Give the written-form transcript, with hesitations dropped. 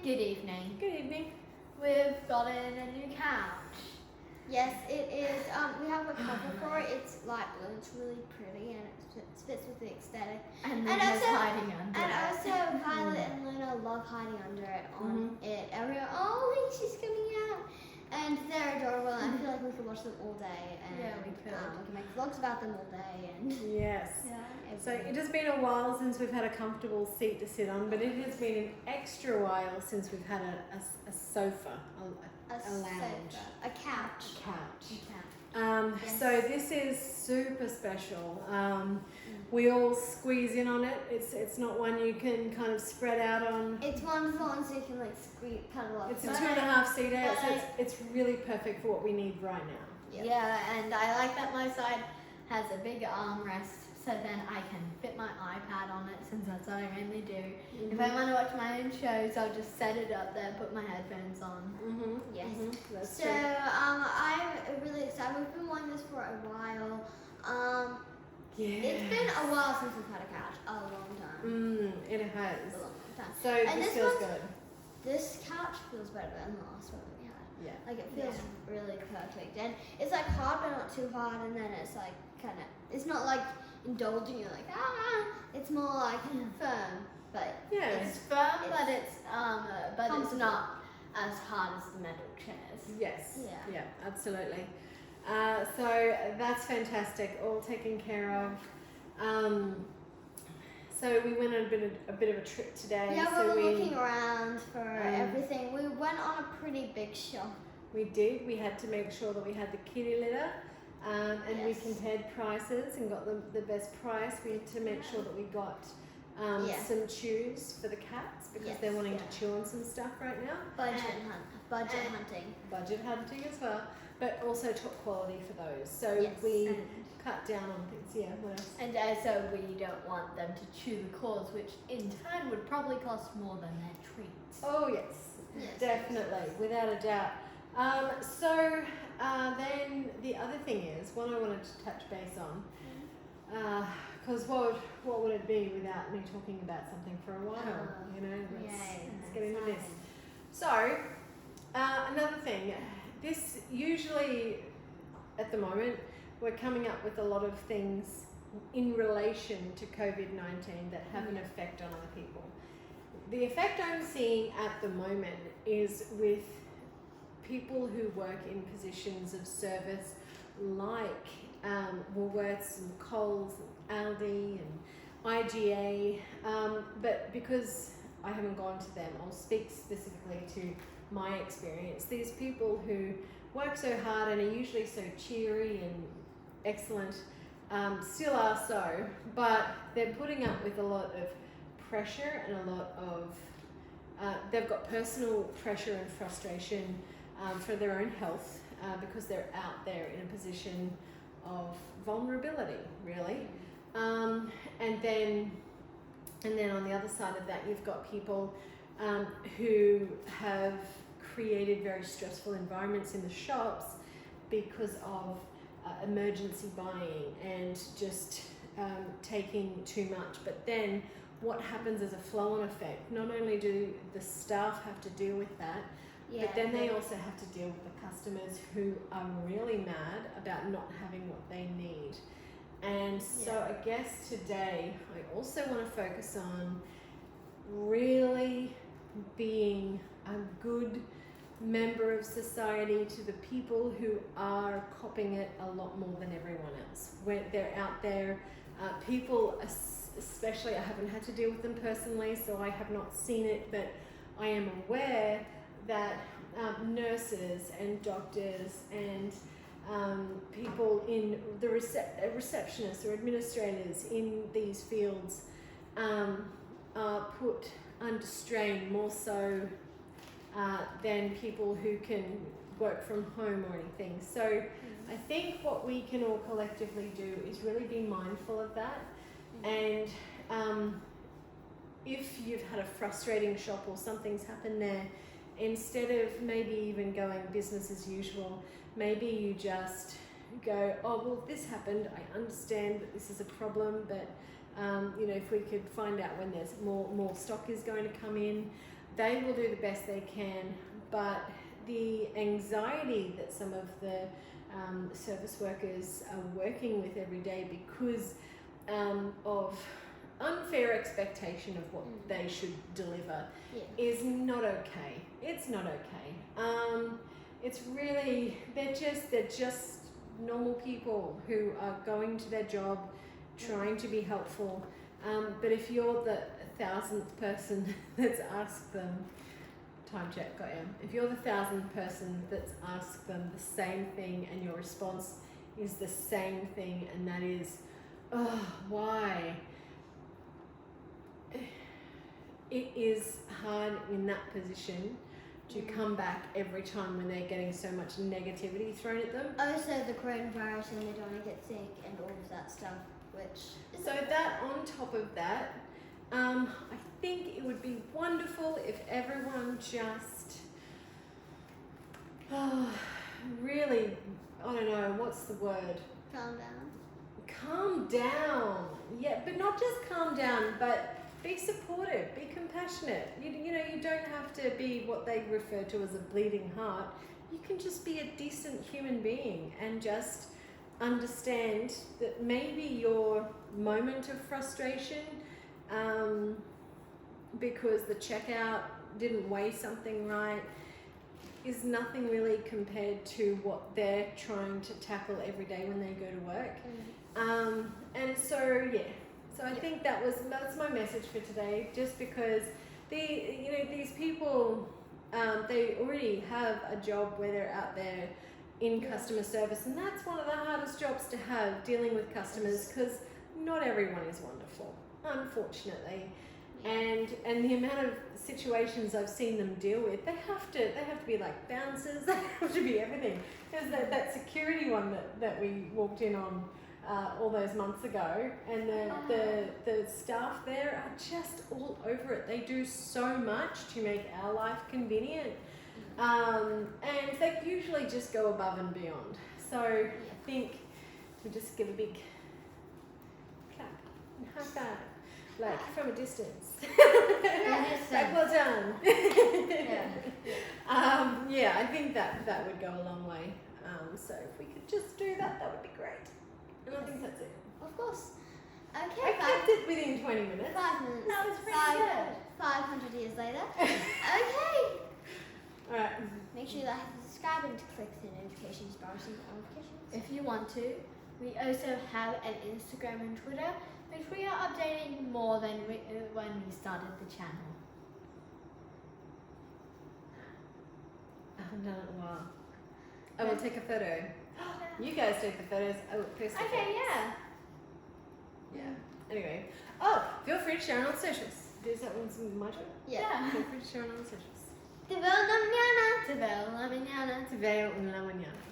Good evening. Good evening. We've gotten a new couch. Yes, it is. We have a cover for it. It's light blue. It's really pretty and it fits with the aesthetic. And Luna's hiding under And it. also, Violet and Luna love hiding under it on it. Everyone, oh, she's coming out. And they're adorable. And I feel like we could watch them all day. And, Yeah, we could. We can make vlogs about them all day. And Yes. So it has been a while since we've had a comfortable seat to sit on, but it has been an extra while since we've had a sofa, a lounge, sofa, a couch. So this is super special. We all squeeze in on it. It's not one you can kind of spread out on. It's one of the ones you can like cuddle up. It's a 2.5 seater, so it's really perfect for what we need right now. Yep. Yeah, and I like that my side has a big armrest, so then I can fit my iPad on it, since that's what I mainly do. If I want to watch my own shows, I'll just set it up there, put my headphones on. Yes. That's So true. I'm really excited. We've been wanting this for a while. It's been a while since we've had a couch. A long time. It has. A long time. So And this this feels one's- good. This couch feels better than the last one that we had. Yeah. Like it feels really perfect, and it's like hard but not too hard, and then it's like kind of, it's not like indulging you like it's more like firm, but It's firm, but it's comfortable. not as hard as the metal chairs. Yes. Yeah. Absolutely. So that's fantastic. All taken care of. So we went on a bit of a trip today. yeah, so we were looking around for everything. We went on a pretty big shop. We did. We had to make sure that we had the kitty litter, and we Yes. compared prices and got the best price. We had to make sure that we got some chews for the cats because they're wanting to chew on some stuff right now. Budget hunting. Budget hunting as well, but also top quality for those. So Yes. we cut down on things. Yeah, what else? And so we don't want them to chew the cords, which in turn would probably cost more than their treats. Oh yes, Yes. definitely, without a doubt. Then the other thing is, what I wanted to touch base on, because what would it be without me talking about something for a while? Let's get into this. So, another thing, this usually, at the moment, we're coming up with a lot of things in relation to COVID-19 that have an effect on other people. The effect I'm seeing at the moment is with people who work in positions of service like Woolworths and Coles, Aldi and IGA, but because I haven't gone to them, I'll speak specifically to my experience. These people who work so hard and are usually so cheery and excellent, still are so, but they're putting up with a lot of pressure and a lot of, they've got personal pressure and frustration for their own health because they're out there in a position of vulnerability, really. And then on the other side of that, you've got people who have created very stressful environments in the shops because of emergency buying and just taking too much. But then what happens as a flow-on effect, not only do the staff have to deal with that, but then they also have to deal with the customers who are really mad about not having what they need. And so I guess today I also want to focus on really being a good member of society to the people who are copping it a lot more than everyone else. When they're out there, people especially, I haven't had to deal with them personally, so I have not seen it, but I am aware that nurses and doctors and people in the receptionists or administrators in these fields are put under strain more so than people who can work from home or anything. So I think what we can all collectively do is really be mindful of that. And if you've had a frustrating shop or something's happened there, instead of maybe even going business as usual, maybe you just go, oh, well, this happened. I understand that this is a problem, but if we could find out when there's more stock is going to come in, they will do the best they can, but the anxiety that some of the service workers are working with every day because of unfair expectation of what they should deliver is not okay. It's not okay. It's really, they're just normal people who are going to their job, trying to be helpful. But if you're the 1,000th person that's asked them, time check, got you. If you're the 1,000th person that's asked them the same thing and your response is the same thing, and that is, oh, why? It is hard in that position to come back every time when they're getting so much negativity thrown at them. Also, the coronavirus and they don't want to get sick and all of that stuff, which... So that on top of that, I think it would be wonderful if everyone just really, I don't know, what's the word? Calm down. Calm down. Yeah, but not just calm down, but be supportive, be compassionate. You know, you don't have to be what they refer to as a bleeding heart. You can just be a decent human being and just understand that maybe your moment of frustration because the checkout didn't weigh something right is nothing really compared to what they're trying to tackle every day when they go to work. And so, yeah. So I think that's my message for today, just because these people, they already have a job where they're out there in customer service, and that's one of the hardest jobs to have, dealing with customers, because not everyone is wonderful, unfortunately. And the amount of situations I've seen them deal with, they have to be like bouncers, they have to be everything. There's that security one that we walked in on all those months ago, and the staff there are just all over it. They do so much to make our life convenient, and they usually just go above and beyond. So I think we just give a big clap and high five, like from a distance. Like, well done. Yeah, I think that would go a long way. So if we could just do that would be great. And I think that's it. Of course. I Okay, kept it within 20 minutes. 5 minutes. That was pretty good. 500 years later. Okay. Alright. Make sure you like and subscribe and to click the notifications bar to see the notifications. If you want to, we also have an Instagram and Twitter, which we are updating more than when we started the channel. I haven't done it in a while. I will take a photo. You guys take the photos. I will post the Okay, photos. Yeah. Anyway. Oh, feel free to share on socials. Is that one's my turn? Yeah. Feel free to share on socials. Te veo mañana. Te veo la mañana. Te veo una mañana.